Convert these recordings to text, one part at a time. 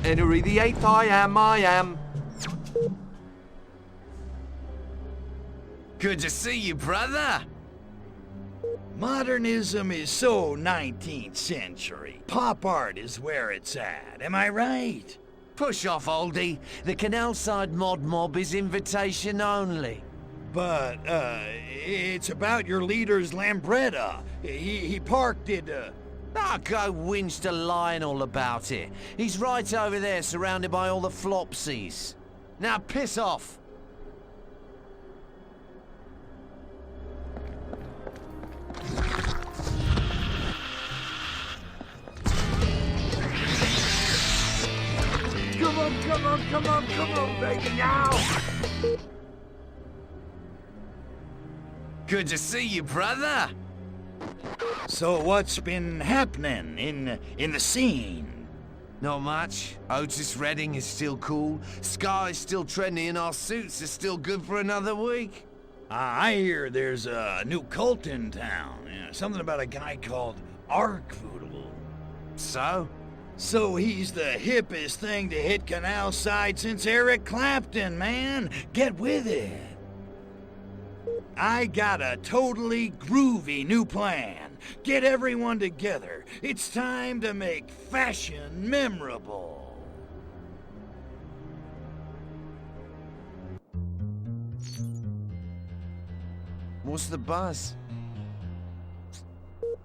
Henry the Eighth, I am. Good to see you, brother. Modernism is so 19th century. Pop art is where it's at, am I right? Push off, oldie. The canal side mod mob is invitation only. But, it's about your leader's Lambretta. He parked it, Ah, go whinge to Lionel about it. He's right over there, surrounded by all the flopsies. Now piss off. Come on, baby, now! Good to see you, brother. So what's been happening in the scene? Not much. Otis Redding is still cool. Sky's still trendy and our suits are still good for another week. I hear there's a new cult in town. Something about a guy called Arkvoodle. So? So he's the hippest thing to hit Canal Side since Eric Clapton, man. Get with it. I got a totally groovy new plan. Get everyone together. It's time to make fashion memorable. What's the buzz?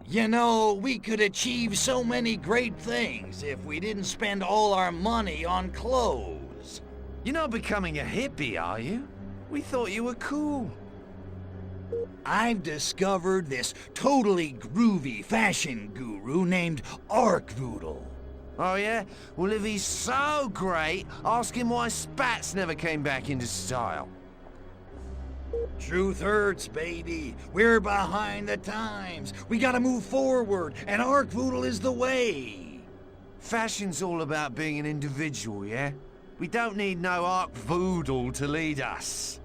You know, we could achieve so many great things if we didn't spend all our money on clothes. You're not becoming a hippie, are you? We thought you were cool. I've discovered this totally groovy fashion guru named Arkvoodle. Oh yeah? Well, if he's so great, ask him why spats never came back into style. Truth hurts, baby. We're behind the times. We gotta move forward, and Arkvoodle is the way. Fashion's all about being an individual, yeah? We don't need no Arkvoodle to lead us.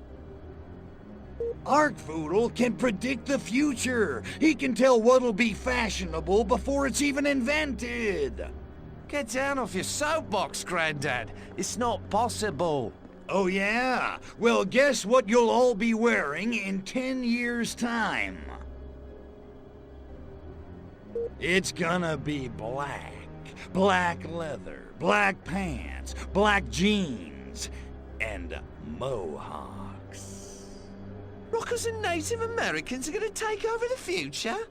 Arkvoodle can predict the future. He can tell what'll be fashionable before it's even invented. Get down off your soapbox, Grandad. It's not possible. Oh yeah? Well, guess what you'll all be wearing in 10 years' time? It's gonna be black. Black leather, black pants, black jeans, and mohawks. Rockers and Native Americans are gonna take over the future?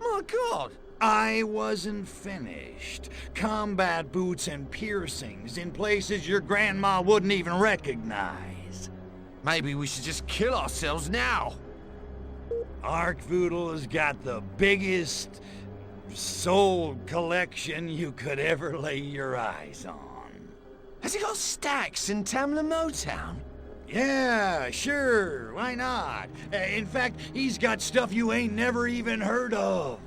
My God! I wasn't finished. Combat boots and piercings in places your grandma wouldn't even recognize. Maybe we should just kill ourselves now. Arkvoodle has got the biggest soul collection you could ever lay your eyes on. Has he got stacks in Tamla Motown? Yeah, sure, why not? In fact, he's got stuff you ain't never even heard of.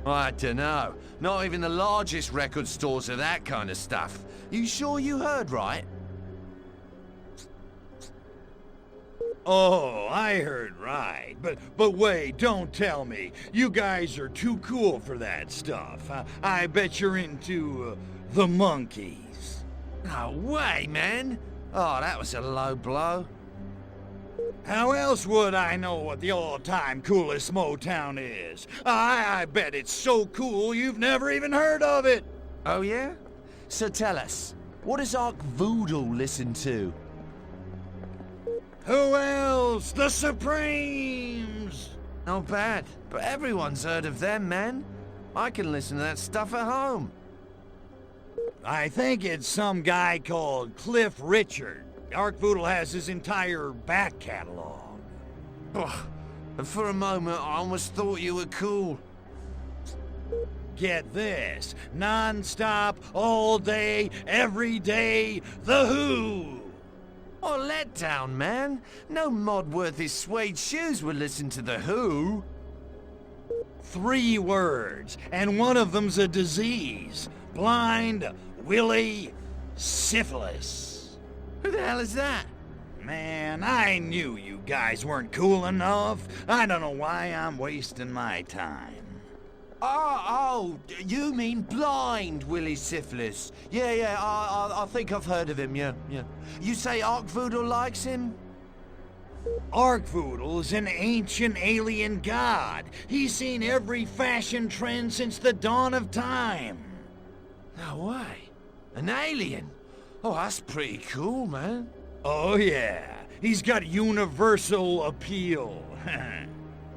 I dunno. Not even the largest record stores have that kind of stuff. You sure you heard right? Oh, I heard right. But wait, don't tell me. You guys are too cool for that stuff. I bet you're into the monkeys. No way, man. Oh, that was a low blow. How else would I know what the all-time coolest Motown is? I bet it's so cool you've never even heard of it. Oh yeah? So tell us, what does Arkvoodle listen to? Who else? The Supremes! Not bad, but everyone's heard of them, man. I can listen to that stuff at home. I think it's some guy called Cliff Richard. Arkvoodle has his entire back catalog. Ugh. And for a moment, I almost thought you were cool. Get this. Non-stop, all day, every day, The Who! What a letdown, man. No mod worth his suede shoes would listen to The Who. 3 words, and one of them's a disease. Blind Willie Syphilis. Who the hell is that? Man, I knew you guys weren't cool enough. I don't know why I'm wasting my time. Oh, you mean blind Willie Syphilis? Yeah, I think I've heard of him, yeah. You say Arkvoodle likes him? Arkvoodle's an ancient alien god. He's seen every fashion trend since the dawn of time. No way. An alien? Oh, that's pretty cool, man. Oh yeah, he's got universal appeal.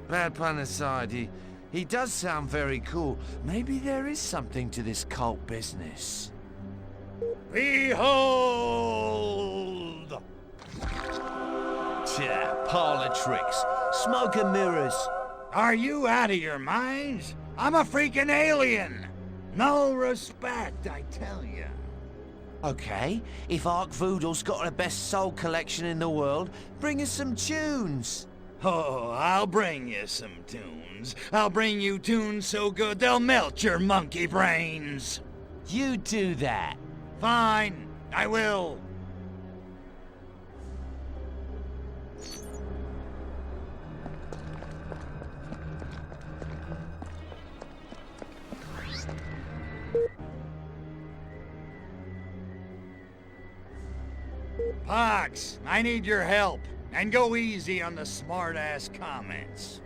Bad pun aside, he does sound very cool. Maybe there is something to this cult business. Behold! Yeah, parlor tricks, smoke and mirrors. Are you out of your minds? I'm a freaking alien! No respect, I tell you. Okay, if Arkvoodle's got the best soul collection in the world, bring us some tunes. Oh, I'll bring you some tunes. I'll bring you tunes so good they'll melt your monkey brains. You do that. Fine, I will. Pox, I need your help. And go easy on the smart-ass comments.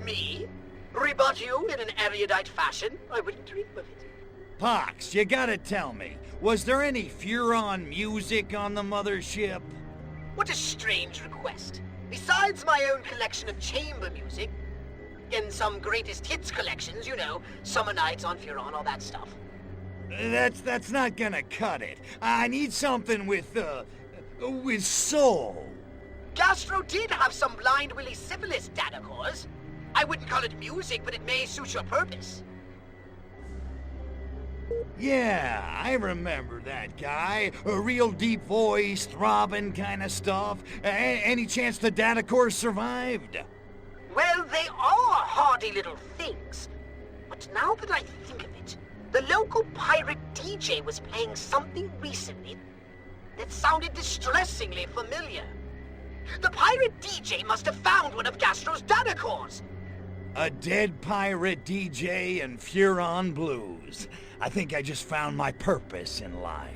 Me? Rebut you in an erudite fashion? I wouldn't dream of it. Pox, you gotta tell me, was there any Furon music on the mothership? What a strange request. Besides my own collection of chamber music, and some greatest hits collections, you know, Summer Nights on Furon, all that stuff. That's not gonna cut it. I need something with soul. Gastro did have some blind Willie Syphilis data cores. I wouldn't call it music, but it may suit your purpose. Yeah, I remember that guy. A real deep voice, throbbing kind of stuff. Any chance the data core survived? Well, they are hardy little things. But now that I think of it, the local pirate DJ was playing something recently that sounded distressingly familiar. The pirate DJ must have found one of Gastro's data cores. A dead pirate DJ and Furon blues. I think I just found my purpose in life.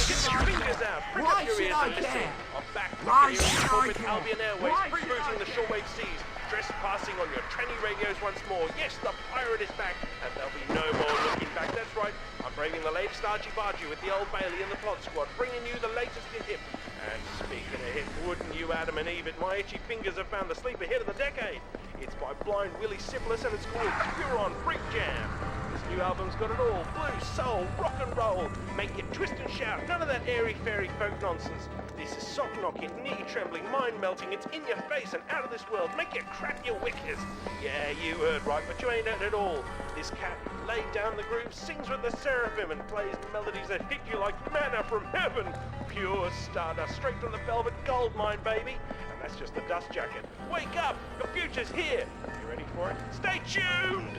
Get your fingers out! Prick up your ears and listen! I'm back with Albion Airways, freebooting the shortwave seas, trespassing on your tranny radios once more. Yes, the pirate is back, and there'll be no more looking back. That's right, I'm bringing the latest argy-bargy with the Old Bailey and the Pod Squad, bringing you the latest in hip. And speaking of hip, wouldn't you, Adam and Eve, my itchy fingers have found the sleeper hit of the decade. It's by blind Willie Syphilis, and it's called Furon Freak Jam. This new album's got it all. Blues, soul, rock and roll. Make it twist and shout. None of that airy-fairy folk nonsense. This is sock-knocking, knee-trembling, mind-melting. It's in your face and out of this world. Make you crap your wickers. Yeah, you heard right, but you ain't heard it all. This cat laid down the groove, sings with the seraphim, and plays melodies that hit you like manna from heaven. Pure stardust, straight from the velvet gold mine, baby. And that's just the dust jacket. Wake up! The future's here! You ready for it? Stay tuned!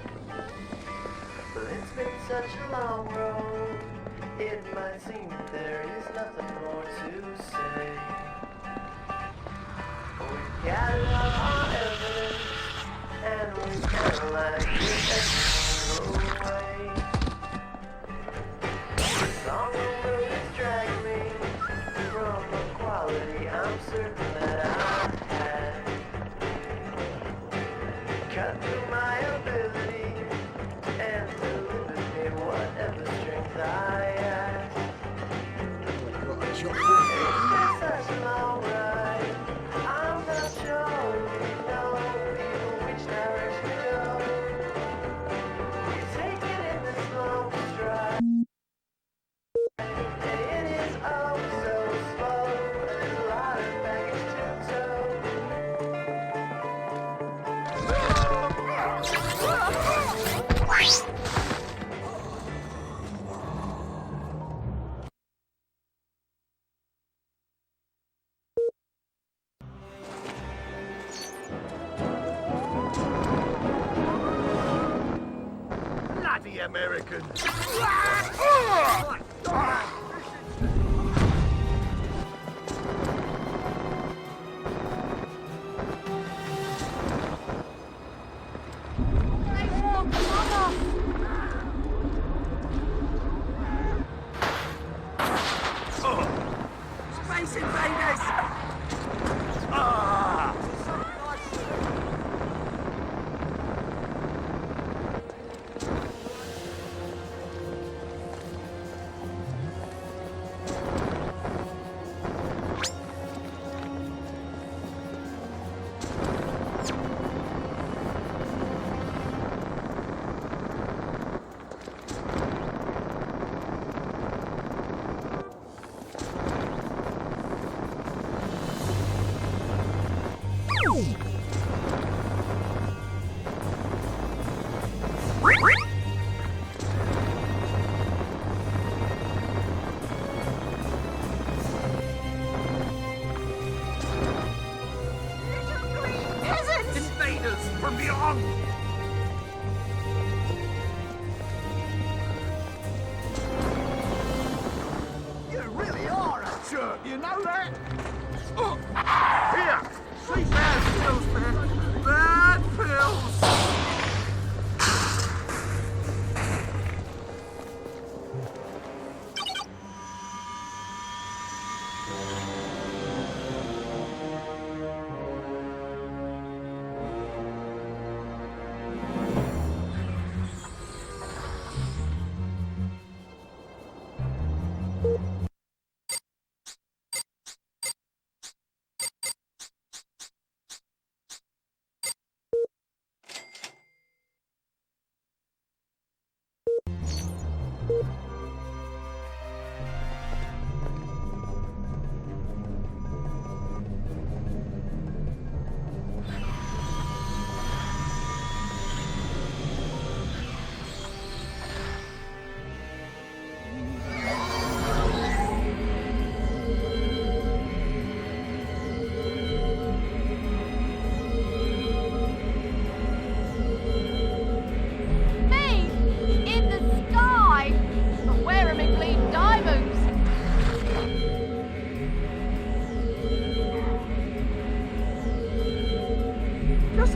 Well, it's been such a long road, it might seem that there is nothing more to say. We've gathered up our evidence, and we've analyzed it every way. The song will distract me from the quality I'm certain that I had. Cut through my ability and deliver me whatever strength I ask. It's been such a long ride, I'm not sure we know even which direction to go. We take it in this long stride, and it is oh so slow. There's a lot of baggage to tow. Bloody Americans! Space invaders! Invaders from beyond! You really are a jerk, you know that? Oh, here! See bad pills, man! Bad pills!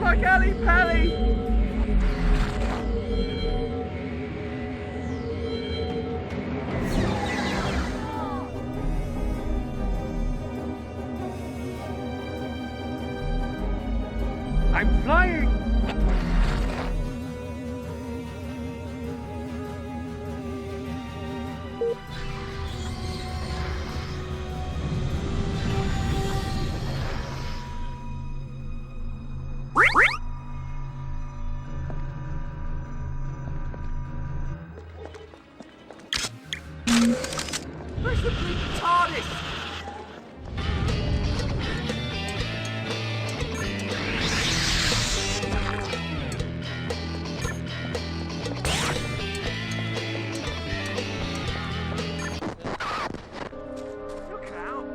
like Ali Pally. I'm flying. Where's the bleeding TARDIS? Look out!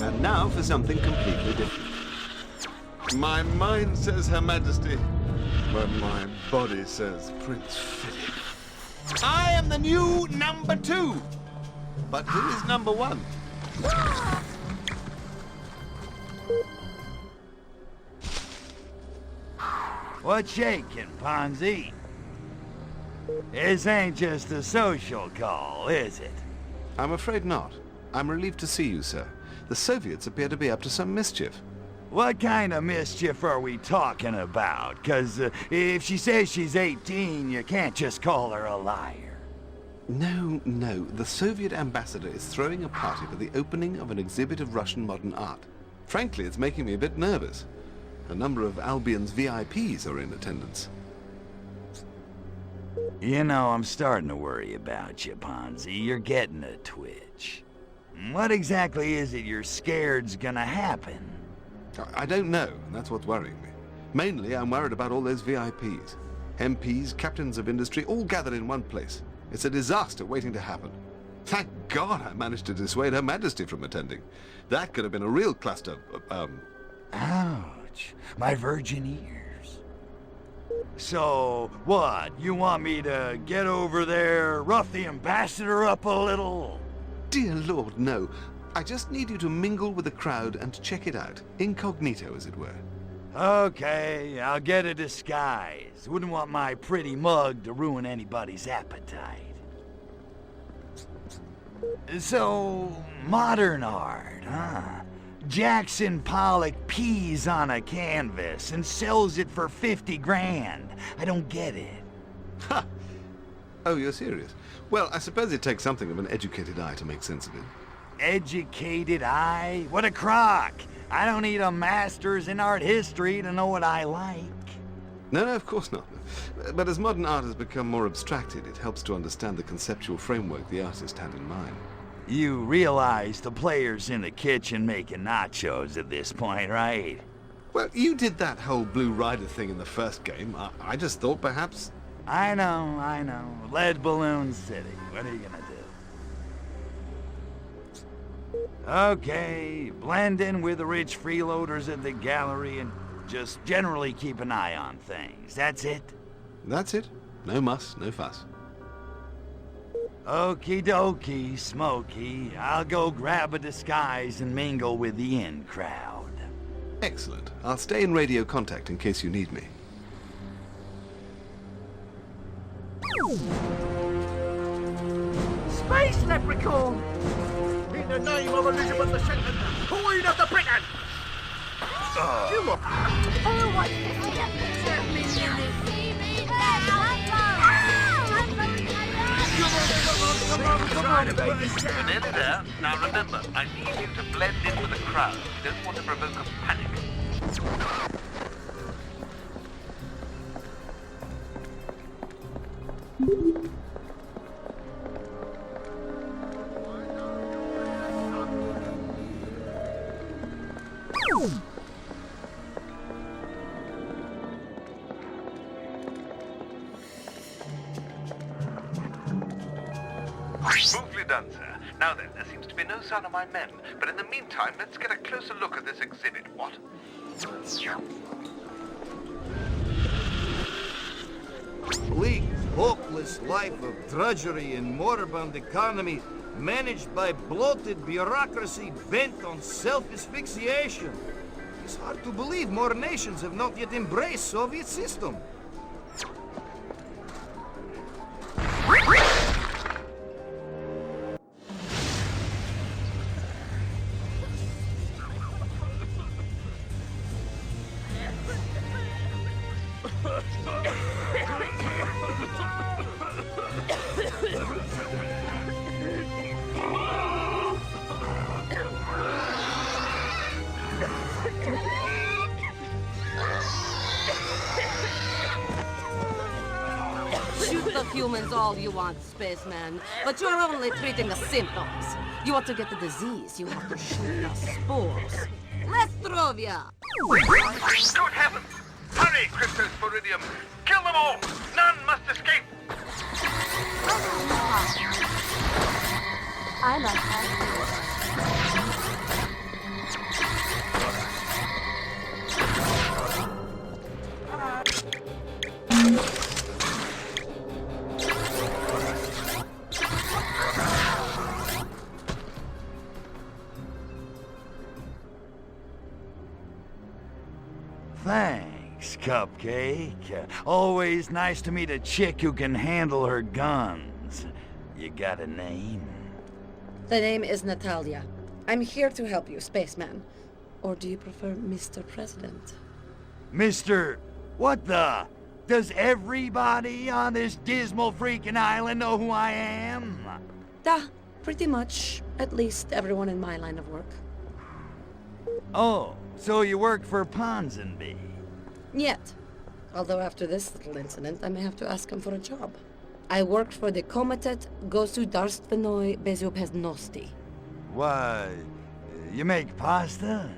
And now for something completely different. My mind says Her Majesty, but my body says Prince Philip. I am the new number 2. But who is number 1? What's shaking, Ponsonby? This ain't just a social call, is it? I'm afraid not. I'm relieved to see you, sir. The Soviets appear to be up to some mischief. What kind of mischief are we talking about? 'Cause if she says she's 18, you can't just call her a liar. No. The Soviet ambassador is throwing a party for the opening of an exhibit of Russian modern art. Frankly, it's making me a bit nervous. A number of Albion's VIPs are in attendance. You know, I'm starting to worry about you, Ponsonby. You're getting a twitch. What exactly is it you're scared's gonna happen? I don't know, and that's what's worrying me. Mainly, I'm worried about all those VIPs. MPs, captains of industry, all gathered in one place. It's a disaster waiting to happen. Thank God I managed to dissuade Her Majesty from attending. That could have been a real cluster, Ouch. My virgin ears. So, what? You want me to get over there, rough the ambassador up a little? Dear Lord, no. I just need you to mingle with the crowd and check it out. Incognito, as it were. Okay, I'll get a disguise. Wouldn't want my pretty mug to ruin anybody's appetite. So, modern art, huh? Jackson Pollock pees on a canvas and sells it for 50 grand. I don't get it. Ha! Oh, you're serious? Well, I suppose it takes something of an educated eye to make sense of it. Educated eye? What a crock! I don't need a master's in art history to know what I like. No, of course not. But as modern art has become more abstracted, it helps to understand the conceptual framework the artist had in mind. You realize the player's in the kitchen making nachos at this point, right? Well, you did that whole Blue Rider thing in the first game. I just thought perhaps... I know. Lead Balloon City. What are you gonna do? Okay, blend in with the rich freeloaders at the gallery and just generally keep an eye on things. That's it? That's it. No muss, no fuss. Okie dokie, Smokey. I'll go grab a disguise and mingle with the in crowd. Excellent. I'll stay in radio contact in case you need me. Space leprechaun! In the name of Elizabeth II, Queen of the Britain! You are... Oh, what's this? Come on, baby. We're nearly there. Now remember, I need you to blend in with the crowd. You don't want to provoke a panic. Smoothly done, sir. Now then, there seems to be no sign of my men, but in the meantime, let's get a closer look at this exhibit. What? Bleak, hopeless life of drudgery and moribund economy managed by bloated bureaucracy bent on self-asphyxiation. It's hard to believe more nations have not yet embraced Soviet system. Shoot the humans all you want, spaceman, but you're only treating the symptoms. You want to get the disease, you have to shoot the spores. Lestrovia! Good heavens! Hurry, Cryptosporidium! Kill them all! None must escape! I'm a Thanks, Cupcake. Always nice to meet a chick who can handle her guns. You got a name? The name is Natalia. I'm here to help you, spaceman. Or do you prefer Mr. President? Mr. What the? Does everybody on this dismal freaking island know who I am? Pretty much. At least everyone in my line of work. Oh, so you work for Ponsonby? Yet. Although after this little incident, I may have to ask him for a job. I work for the Komitet Gosudarstvenoi Bezupeznosti. Why, you make pasta?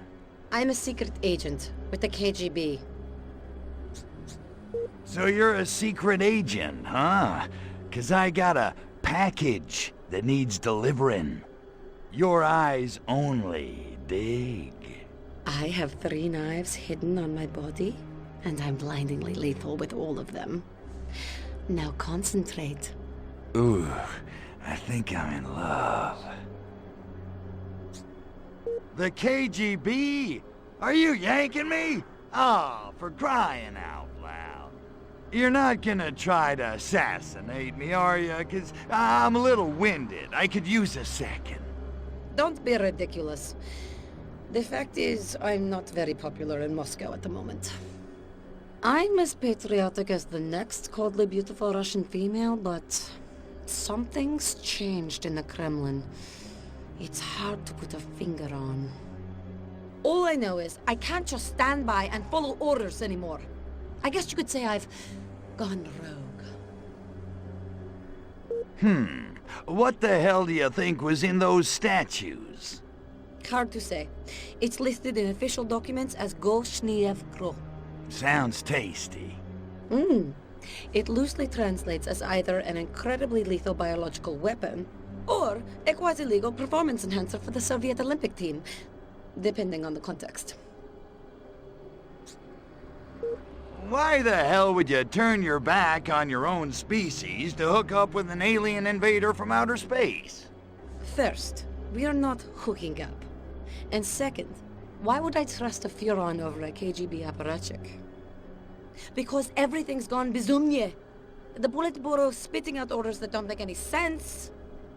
I'm a secret agent with the KGB. So you're a secret agent, huh? 'Cause I got a package that needs delivering. Your eyes only, dig? I have 3 knives hidden on my body, and I'm blindingly lethal with all of them. Now concentrate. Ooh, I think I'm in love. The KGB? Are you yanking me? Oh, for crying out loud. You're not gonna try to assassinate me, are you? 'Cause I'm a little winded. I could use a second. Don't be ridiculous. The fact is, I'm not very popular in Moscow at the moment. I'm as patriotic as the next coldly beautiful Russian female, but something's changed in the Kremlin. It's hard to put a finger on. All I know is I can't just stand by and follow orders anymore. I guess you could say I've gone rogue. What the hell do you think was in those statues? Hard to say. It's listed in official documents as Goshniev Kro. Sounds tasty. It loosely translates as either an incredibly lethal biological weapon or a quasi-legal performance enhancer for the Soviet Olympic team, depending on the context. Why the hell would you turn your back on your own species to hook up with an alien invader from outer space? First, we are not hooking up. And second, why would I trust a Furon over a KGB apparatchik? Because everything's gone bizumye. The Politburo spitting out orders that don't make any sense.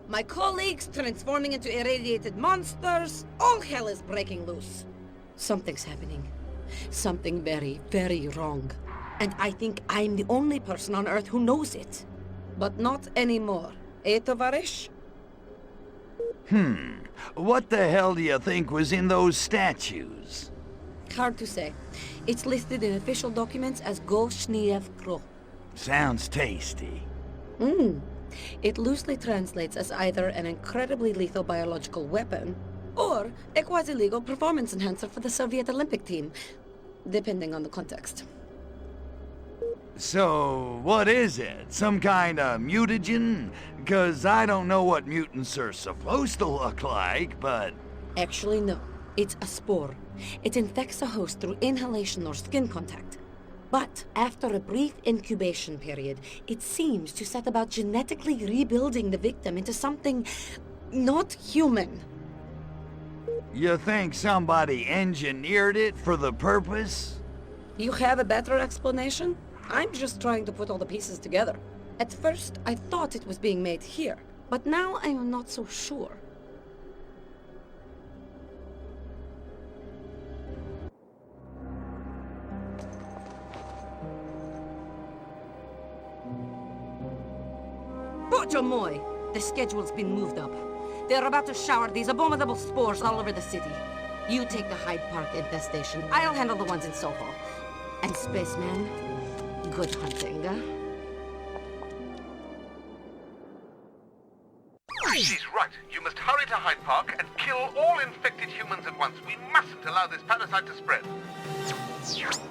My colleagues transforming into irradiated monsters. All hell is breaking loose. Something's happening. Something very, very wrong. And I think I'm the only person on Earth who knows it. But not anymore. Eh, tovarish? What the hell do you think was in those statues? Hard to say. It's listed in official documents as Goshniev Kro. Sounds tasty. It loosely translates as either an incredibly lethal biological weapon or a quasi-legal performance enhancer for the Soviet Olympic team, depending on the context. So, what is it? Some kind of mutagen? 'Cause I don't know what mutants are supposed to look like, but... Actually, no. It's a spore. It infects a host through inhalation or skin contact. But after a brief incubation period, it seems to set about genetically rebuilding the victim into something not human. You think somebody engineered it for the purpose? You have a better explanation? I'm just trying to put all the pieces together. At first, I thought it was being made here, but now I'm not so sure. Bojomoy! The schedule's been moved up. They're about to shower these abominable spores all over the city. You take the Hyde Park infestation. I'll handle the ones in Soho. And Spaceman, good hunting, She's right. You must hurry to Hyde Park and kill all infected humans at once. We mustn't allow this parasite to spread.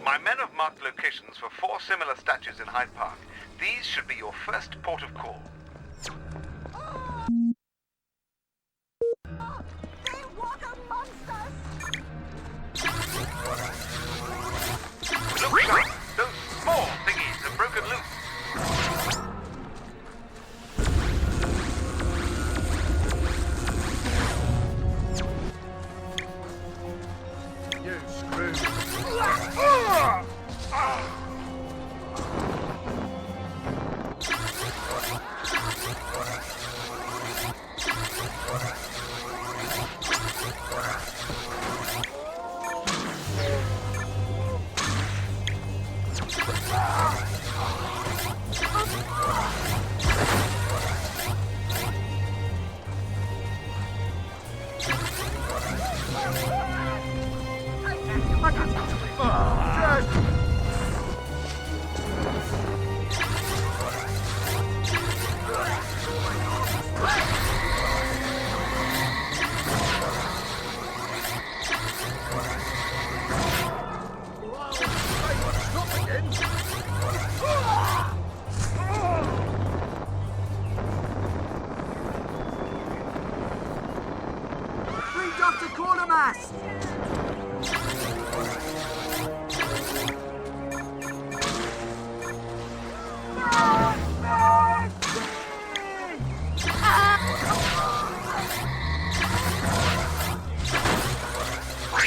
My men have marked locations for 4 similar statues in Hyde Park. These should be your first port of call. Look sharp! Those small thingies have broken loose. You screwed.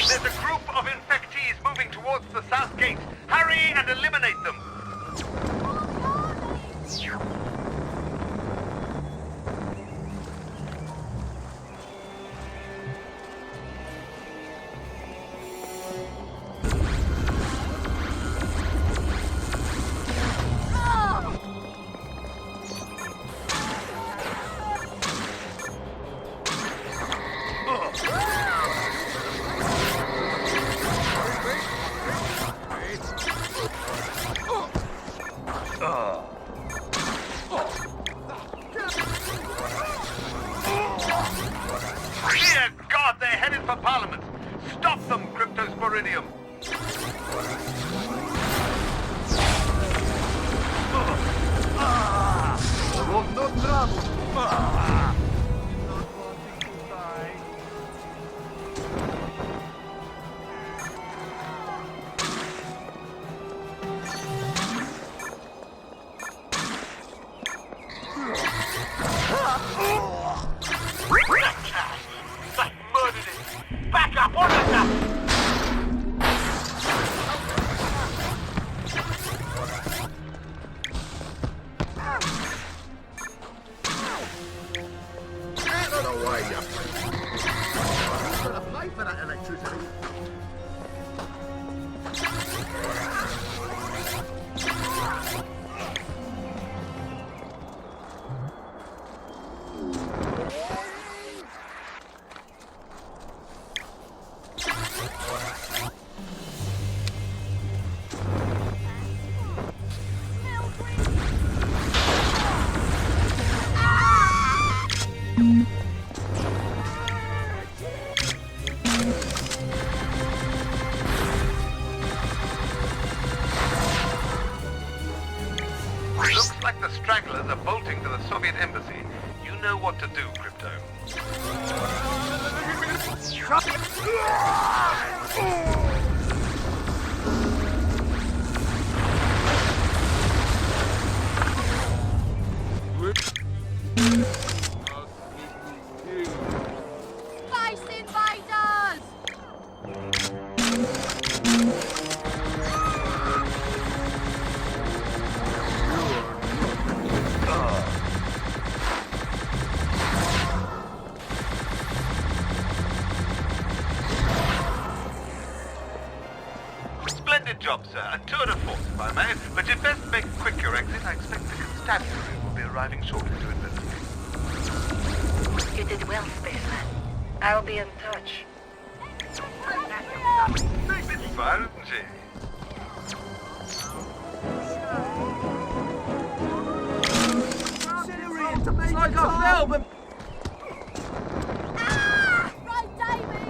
There's a group of infectees moving towards the south gate. Hurry and eliminate them. for Parliament. Stop them, Cryptosporidium. No trouble. That murdered it. Back up, on it now. Out of the way, you I'm gonna pay for that electricity. Looks like the stragglers are bolting to the Soviet embassy. You know what to do, Crypto. Space invaders! Splendid job, sir. A tour de force, if I may. But you'd best make quick your exit. I expect the constabulary will be arriving shortly to investigate. You did well, Spaceman. I'll be in touch. Bit fun, isn't she? It's like I fell, but... Right, Davey!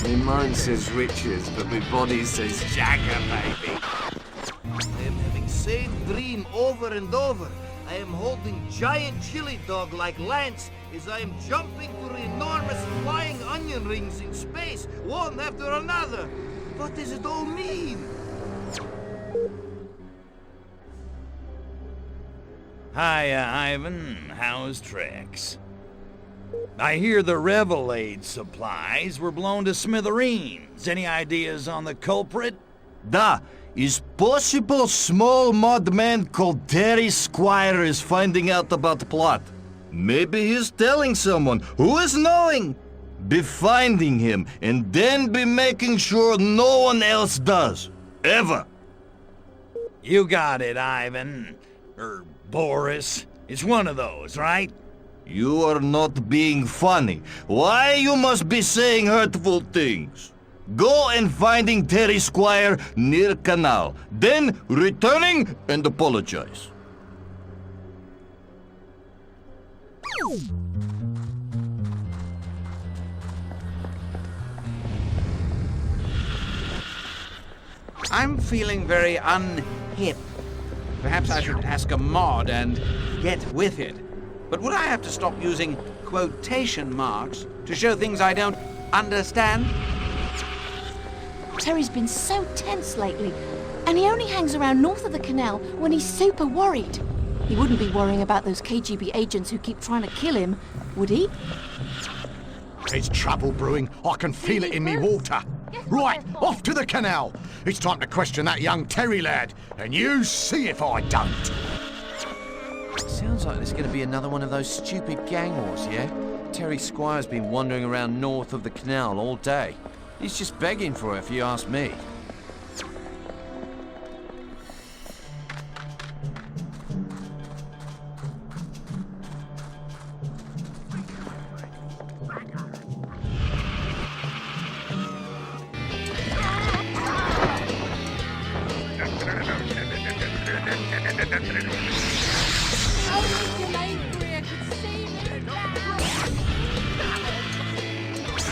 My mind says riches, but my body says Jagger, baby. I am having same dream over and over. I am holding giant chili dog like Lance as I am jumping through enormous flying onion rings in space, one after another. What does it all mean? Hiya, Ivan. How's tricks? I hear the Revelade supplies were blown to smithereens. Any ideas on the culprit? Da, is possible small mud man called Terry Squire is finding out about the plot. Maybe he's telling someone. Who is knowing? Be finding him, and then be making sure no one else does. Ever. You got it, Ivan. Or Boris. It's one of those, right? You are not being funny. Why you must be saying hurtful things? Go and finding Terry Squire near canal. Then returning and apologize. I'm feeling very unhip. Perhaps I should ask a mod and get with it. But would I have to stop using quotation marks to show things I don't understand? Terry's been so tense lately, and he only hangs around north of the canal when he's super worried. He wouldn't be worrying about those KGB agents who keep trying to kill him, would he? There's trouble brewing. I can feel it in me water. Right, off to the canal. It's time to question that young Terry lad, and you see if I don't. Sounds like there's going to be another one of those stupid gang wars, yeah? Terry Squire's been wandering around north of the canal all day. He's just begging for it, if you ask me.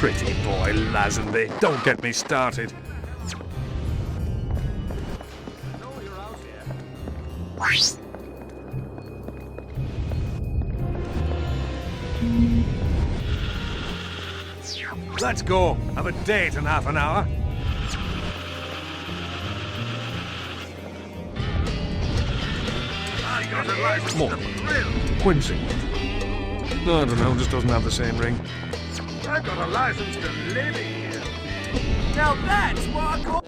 Pretty boy, Lazenby. Don't get me started. Let's go. Have a date in half an hour. More. Quincy. I don't know, just doesn't have the same ring. I've got a license to live here. Now that's what I call...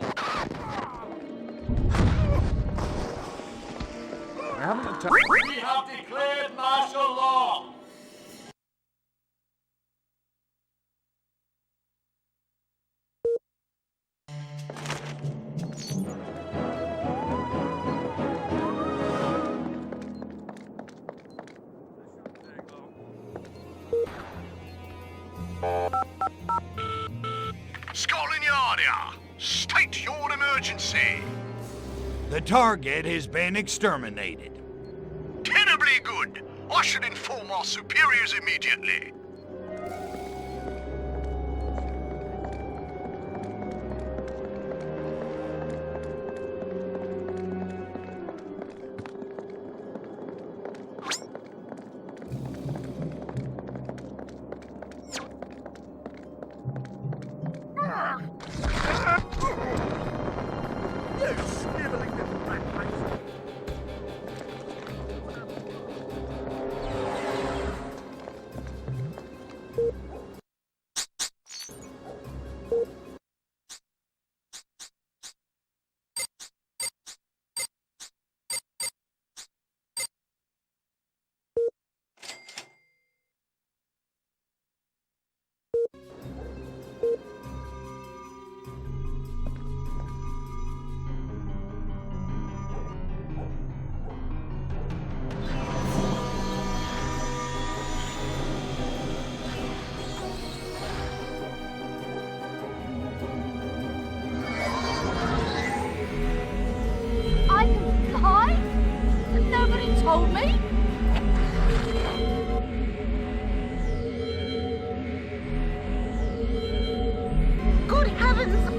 We have declared martial law. Scotland Yard here. State your emergency. The target has been exterminated. Terribly good. I should inform our superiors immediately. Told me? Good heavens!